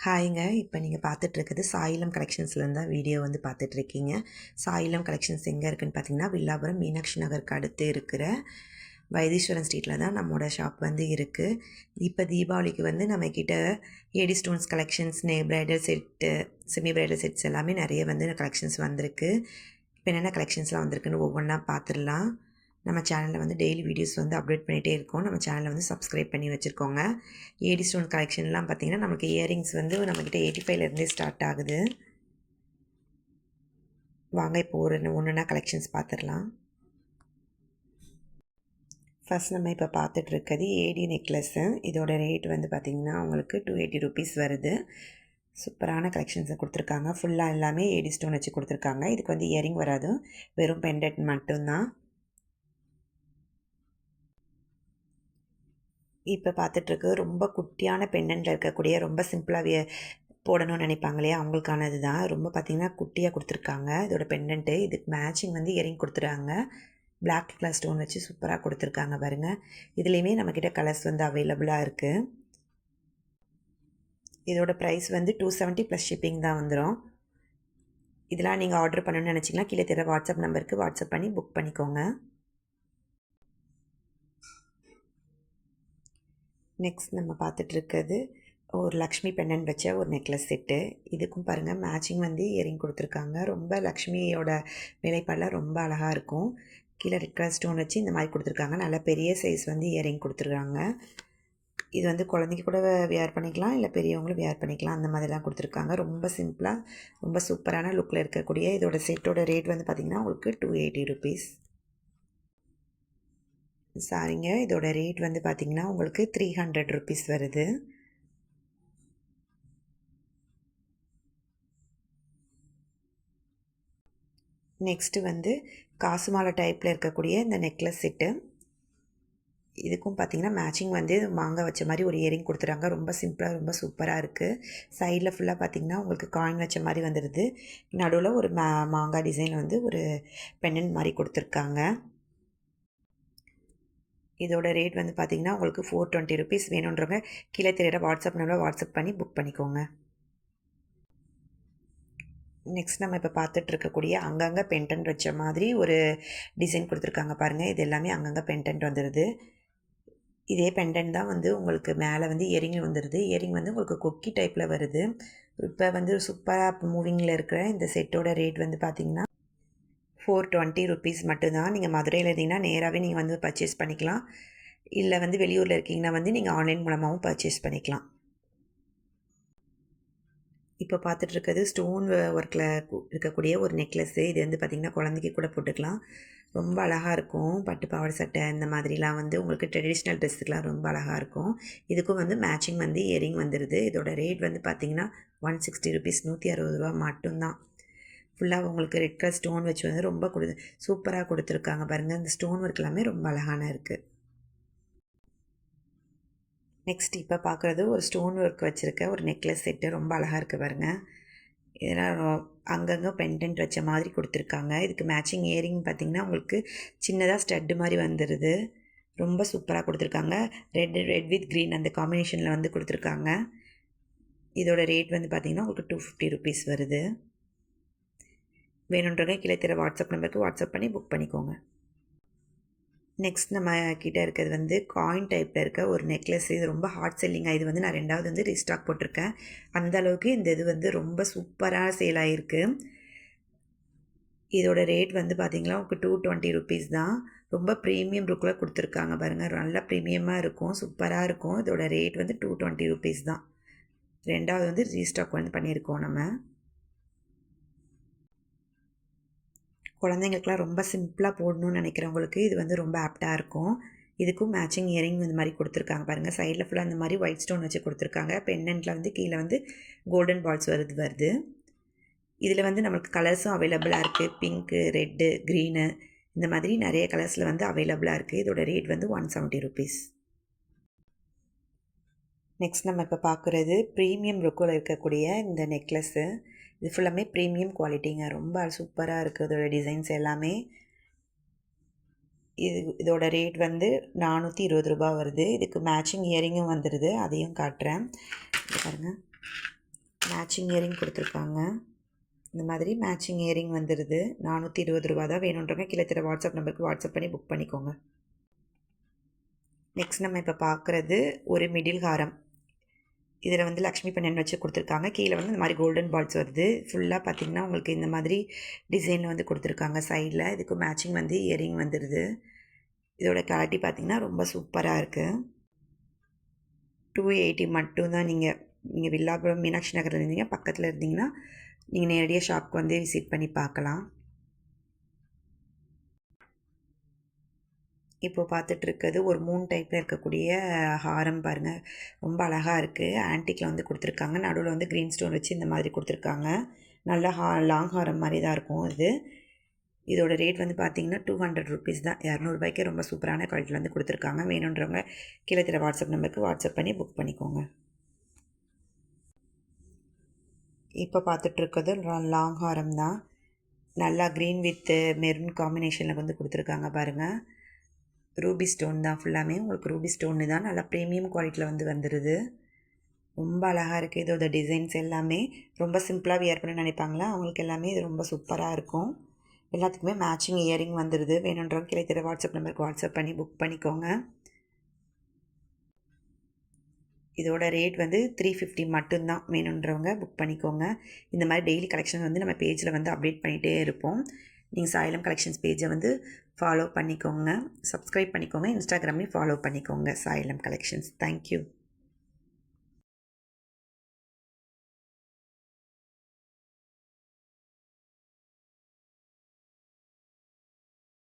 ஹாய்ங்க. இப்போ நீங்கள் பார்த்துட்ருக்குது சாயிலம் கலெக்ஷன்ஸ்லேருந்து தான் வீடியோ வந்து பார்த்துட்ருக்கீங்க. சாயிலம் கலெக்ஷன்ஸ் எங்கே இருக்குதுன்னு பார்த்தீங்கன்னா, வில்லாபுரம் மீனாட்சி நகருக்கு அடுத்து இருக்கிற வைத்தீஸ்வரன் ஸ்ட்ரீட்டில் தான் நம்மளோட ஷாப் வந்து இருக்குது. இப்போ தீபாவளிக்கு வந்து நம்மக்கிட்ட AD stones collections, bridal set, semi bridal sets எல்லாமே நிறைய வந்து கலெக்ஷன்ஸ் வந்திருக்கு. இப்போ என்னென்ன கலெக்ஷன்ஸ்லாம் வந்திருக்குன்னு ஒவ்வொன்றா பார்த்துடலாம். நம்ம சேனலில் வந்து டெய்லி வீடியோஸ் வந்து அப்டேட் பண்ணிகிட்டே இருக்கோம். நம்ம சேனலை வந்து சப்ஸ்கிரைப் பண்ணி வச்சுருக்கோங்க. ஏடி ஸ்டோன் கலெக்ஷன்லாம் பார்த்திங்கன்னா, நமக்கு இயரிங்ஸ் வந்து நம்மக்கிட்ட 85லேருந்தே ஸ்டார்ட் ஆகுது. வாங்க இப்போ ஒன்றுனா கலெக்ஷன்ஸ் பார்த்துடலாம். ஃபஸ்ட் நம்ம இப்போ பார்த்துட்ருக்கிறது ஏடி நெக்லஸ்ஸு. இதோட ரேட் வந்து பார்த்திங்கன்னா உங்களுக்கு 280 ருபீஸ் வருது. சூப்பரான கலெக்ஷன்ஸை கொடுத்துருக்காங்க. ஃபுல்லாக எல்லாமே ஏடி ஸ்டோன் வச்சு கொடுத்துருக்காங்க. இதுக்கு வந்து இயரிங் வராது, வெறும் பெண்டன்ட் மட்டும்தான். இப்போ பார்த்துட்ருக்கு ரொம்ப குட்டியான பெண்டன்ட்டில் இருக்கக்கூடிய ரொம்ப சிம்பிளாக போடணும்னு நினைப்பாங்க இல்லையா, அவங்களுக்கானது தான். ரொம்ப பார்த்திங்கன்னா குட்டியாக கொடுத்துருக்காங்க இதோட பெண்டன்ட்டு. இதுக்கு மேட்சிங் வந்து இயரிங் கொடுத்துருக்காங்க. பிளாக் கலர் ஸ்டோன் வச்சு சூப்பராக கொடுத்துருக்காங்க பாருங்கள். இதுலேயுமே நம்மக்கிட்ட கலர்ஸ் வந்து அவைலபிளாக இருக்குது. இதோட ப்ரைஸ் வந்து 270 ப்ளஸ் ஷிப்பிங் தான் வந்துடும். இதெல்லாம் நீங்கள் ஆர்டர் பண்ணணும்னு நினச்சிங்கன்னா கீழே தெரிய வாட்ஸ்அப் நம்பருக்கு வாட்ஸ்அப் பண்ணி புக் பண்ணிக்கோங்க. நெக்ஸ்ட் நம்ம பார்த்துட்ருக்கிறது ஒரு லக்ஷ்மி பெண்டன்ட் வச்ச ஒரு நெக்லஸ் செட்டு. இதுக்கும் பாருங்கள் மேட்சிங் வந்து இயரிங் கொடுத்துருக்காங்க. ரொம்ப லக்ஷ்மியோட வேலைப்பாடெலாம் ரொம்ப அழகாக இருக்கும். கீழே ரெட் கலர் ஸ்டோன் வச்சு இந்த மாதிரி கொடுத்துருக்காங்க. நல்ல பெரிய சைஸ் வந்து இயரிங் கொடுத்துருக்காங்க. இது வந்து குழந்தைக்கு கூட வியர் பண்ணிக்கலாம், இல்லை பெரியவங்களும் வியர் பண்ணிக்கலாம். அந்த மாதிரிலாம் கொடுத்துருக்காங்க. ரொம்ப சிம்பிளாக ரொம்ப சூப்பரான லுக்கில் இருக்கக்கூடிய இதோட செட்டோட ரேட் வந்து பார்த்திங்கன்னா உங்களுக்கு 280 ருபீஸ். சாரிங்க, இதோட ரேட் வந்து பார்த்திங்கன்னா உங்களுக்கு 300 ருபீஸ் வருது. நெக்ஸ்ட்டு வந்து காசு மாலை டைப்பில் இருக்கக்கூடிய இந்த நெக்லஸ் செட்டு. இதுக்கும் பார்த்திங்கன்னா மேட்சிங் வந்து மாங்காய் வச்ச மாதிரி ஒரு இயரிங் கொடுத்துறாங்க. ரொம்ப சிம்பிளாக ரொம்ப சூப்பராக இருக்குது. சைடில் ஃபுல்லாக பார்த்திங்கன்னா உங்களுக்கு காயின் வச்ச மாதிரி வந்துடுது. நடுவில் ஒரு மாங்காய் டிசைன் வந்து ஒரு பெண்டன்ட் மாதிரி கொடுத்துருக்காங்க. இதோட ரேட் வந்து பார்த்திங்கன்னா உங்களுக்கு 420 ருபீஸ். வேணுன்றவங்க கீழே தெரியிற வாட்ஸ்அப் நம்பரில் வாட்ஸ்அப் பண்ணி புக் பண்ணிக்கோங்க. நெக்ஸ்ட் நம்ம இப்போ பார்த்துட்ருக்கக்கூடிய அங்கங்கே பெண்டன்ட் வச்ச மாதிரி ஒரு டிசைன் கொடுத்துருக்காங்க பாருங்கள். இது எல்லாமே அங்கங்கே பெண்டன்ட் வந்துடுது. இதே பெண்டன்ட் தான் வந்து உங்களுக்கு மேலே வந்து இயரிங் வந்துடுது. இயரிங் வந்து உங்களுக்கு கொக்கி டைப்பில் வருது. இப்போ வந்து சூப்பராக மூவிங்கில் இருக்கிற இந்த செட்டோட ரேட் வந்து பார்த்திங்கன்னா 420 ருபீஸ் மட்டும்தான். நீங்கள் மதுரையில் இருந்தீங்கன்னா நேராகவே நீங்கள் வந்து பர்ச்சேஸ் பண்ணிக்கலாம். இல்லை வந்து வெளியூரில் இருக்கீங்கன்னா வந்து நீங்கள் ஆன்லைன் மூலமாகவும் பர்ச்சேஸ் பண்ணிக்கலாம். இப்போ பார்த்துட்ருக்கிறது ஸ்டோன் ஒர்க்கில் இருக்கக்கூடிய ஒரு நெக்லஸ்ஸு. இது வந்து பார்த்திங்கன்னா குழந்தைக்கு கூட போட்டுக்கலாம். ரொம்ப அழகாக இருக்கும். பட்டு பாவாடை சட்டை இந்த மாதிரிலாம் வந்து உங்களுக்கு ட்ரெடிஷ்னல் ட்ரெஸ்ஸுக்கெலாம் ரொம்ப அழகாக இருக்கும். இதுக்கும் வந்து மேட்சிங் வந்து இயரிங் வந்துடுது. இதோட ரேட் வந்து பார்த்திங்கன்னா 160 ருபீஸ், 160 ரூபா மட்டும்தான். ஃபுல்லாக உங்களுக்கு ரெட் கலர் ஸ்டோன் வச்சு வந்து ரொம்ப சூப்பராக கொடுத்துருக்காங்க பாருங்கள். இந்த ஸ்டோன் ஒர்க் எல்லாமே ரொம்ப அழகான இருக்குது. நெக்ஸ்ட் இப்போ பார்க்குறது ஒரு ஸ்டோன் ஒர்க் வச்சுருக்க ஒரு நெக்லஸ் செட்டு. ரொம்ப அழகாக இருக்குது பாருங்கள். இதெல்லாம் அங்கங்கே பெண்டன்ட் வச்ச மாதிரி கொடுத்துருக்காங்க. இதுக்கு மேட்சிங் இயரிங் பார்த்திங்கன்னா உங்களுக்கு சின்னதாக ஸ்டட்டு மாதிரி வந்துடுது. ரொம்ப சூப்பராக கொடுத்துருக்காங்க. ரெட் வித் க்ரீன் அந்த காம்பினேஷனில் வந்து கொடுத்துருக்காங்க. இதோட ரேட் வந்து பார்த்திங்கன்னா உங்களுக்கு 250 ருபீஸ் வருது. வேணுன்றவங்க கீழே தெரிய வாட்ஸ்அப் நம்பருக்கு வாட்ஸ்அப் பண்ணி புக் பண்ணிக்கோங்க. நெக்ஸ்ட் நம்ம கிட்டே இருக்கிறது வந்து காயின் டைப்பில் இருக்க ஒரு நெக்லஸ். இது ரொம்ப ஹாட் செல்லிங்காக. இது வந்து நான் 2வது வந்து ரீஸ்டாக் போட்டிருக்கேன். அந்த அளவுக்கு இந்த இது வந்து ரொம்ப சூப்பராக சேல் ஆகிருக்கு. இதோட ரேட் வந்து பார்த்திங்கன்னா உங்களுக்கு 220 ருபீஸ் தான். ரொம்ப ப்ரீமியம் லுக்கில் கொடுத்துருக்காங்க பாருங்கள். நல்லா ப்ரீமியமாக இருக்கும், சூப்பராக இருக்கும். இதோட ரேட் வந்து 220 ருபீஸ் தான். 2வது வந்து ரீஸ்டாக் வந்து பண்ணியிருக்கோம் நம்ம. குழந்தைங்களுக்குலாம் ரொம்ப சிம்பிளாக போடணும்னு நினைக்கிறவங்களுக்கு இது வந்து ரொம்ப ஆப்டாக இருக்கும். இதுக்கும் மேட்சிங் இயரிங் இந்த மாதிரி கொடுத்துருக்காங்க பாருங்கள். சைடில் ஃபுல்லாக இந்த மாதிரி ஒயிட் ஸ்டோன் வச்சு கொடுத்துருக்காங்க. பெண்டன்ட்டில் வந்து கீழே வந்து கோல்டன் பால்ஸ் வருது. இதில் வந்து நம்மளுக்கு கலர்ஸும் அவைலபிளாக இருக்குது. பிங்க்கு, ரெட்டு, க்ரீனு இந்த மாதிரி நிறைய கலர்ஸில் வந்து அவைலபிளாக இருக்குது. இதோட ரேட் வந்து 170 ருபீஸ். நெக்ஸ்ட் நம்ம இப்போ பார்க்குறது ப்ரீமியம் லுக்கில் இருக்கக்கூடிய இந்த நெக்லஸ்ஸு. இது ஃபுல்லாமே ப்ரீமியம் குவாலிட்டிங்க. ரொம்ப சூப்பராக இருக்குது இதோட டிசைன்ஸ் எல்லாமே. இதோட ரேட் வந்து 420 ரூபா வருது. இதுக்கு மேட்சிங் இயரிங்கும் வந்துடுது. அதையும் காட்டுறேன். இது பாருங்கள். மேட்சிங் இயரிங் கொடுத்துருக்காங்க. இந்த மாதிரி மேட்சிங் இயரிங் வந்துடுது. 420 ரூபா தான். வேணுன்றவங்க கீழே தர வாட்ஸ்அப் நம்பருக்கு வாட்ஸ்அப் பண்ணி புக் பண்ணிக்கோங்க. நெக்ஸ்ட் நம்ம இப்போ பார்க்குறது ஒரு மிடில் ஹாரம். இதில் வந்து லக்ஷ்மி பெண்ணன் வச்சு கொடுத்துருக்காங்க. கீழே வந்து இந்த மாதிரி கோல்டன் பால்ஸ் வருது. ஃபுல்லாக பார்த்திங்கன்னா உங்களுக்கு இந்த மாதிரி டிசைனில் வந்து கொடுத்துருக்காங்க. சைடில் இதுக்கு மேட்சிங் வந்து இயரிங் வந்துடுது. இதோட குவாலிட்டி பார்த்திங்கன்னா ரொம்ப சூப்பராக இருக்குது. 280 மட்டும்தான். நீங்கள் வில்லாபுரம் மீனாட்சி நகரில் இருந்தீங்க, பக்கத்தில் இருந்தீங்கன்னா நீங்கள் நேரடியாக ஷாப்க்கு வந்து விசிட் பண்ணி பார்க்கலாம். இப்போது பார்த்துட்ருக்கிறது ஒரு 3 டைப்பில் இருக்கக்கூடிய ஹாரம் பாருங்கள். ரொம்ப அழகாக இருக்குது. ஆன்டிக்கில் வந்து கொடுத்துருக்காங்க. நடுவில் வந்து க்ரீன் ஸ்டோன் வச்சு இந்த மாதிரி கொடுத்துருக்காங்க. நல்ல லாங் ஹாரம் மாதிரி தான் இருக்கும் இது. இதோட ரேட் வந்து பார்த்திங்கன்னா 200 ருபீஸ் தான். 200 ரூபாய்க்கே ரொம்ப சூப்பரான குவாலிட்டியில் வந்து கொடுத்துருக்காங்க. வேணுன்றவங்க கீழே தர வாட்ஸ்அப் நம்பருக்கு வாட்ஸ்அப் பண்ணி புக் பண்ணிக்கோங்க. இப்போ பார்த்துட்ருக்கிறது லாங் ஹாரம் தான். நல்லா க்ரீன் வித் மெரூன் காம்பினேஷனில் வந்து கொடுத்துருக்காங்க பாருங்கள். ரூபி ஸ்டோன் தான். ஃபுல்லாமே உங்களுக்கு ரூபி ஸ்டோன்னு தான். நல்லா ப்ரீமியம் குவாலிட்டியில் வந்து வந்துடுது. ரொம்ப அழகாக இருக்குது. இதோட டிசைன்ஸ் எல்லாமே ரொம்ப சிம்பிளாக வியர் பண்ண நினைப்பாங்களா, அவங்களுக்கு எல்லாமே இது ரொம்ப சூப்பராக இருக்கும். எல்லாத்துக்குமே மேட்சிங் இயரிங் வந்துடுது. வேணுன்றவங்க கீழே தர வாட்ஸ்அப் நம்பருக்கு வாட்ஸ்அப் பண்ணி புக் பண்ணிக்கோங்க. இதோட ரேட் வந்து 350 மட்டும்தான். வேணுன்றவங்க புக் பண்ணிக்கோங்க. இந்த மாதிரி டெய்லி கலெக்ஷன் வந்து நம்ம பேஜில் வந்து அப்டேட் பண்ணிகிட்டே இருப்போம். நீங்கள் சாய்லம் கலெக்ஷன்ஸ் பேஜை வந்து ஃபாலோ பண்ணிக்கோங்க, சப்ஸ்கிரைப் பண்ணிக்கோங்க. இன்ஸ்டாகிராம்லேயும் ஃபாலோ பண்ணிக்கோங்க சாய்லம் கலெக்ஷன்ஸ். தேங்க்யூ.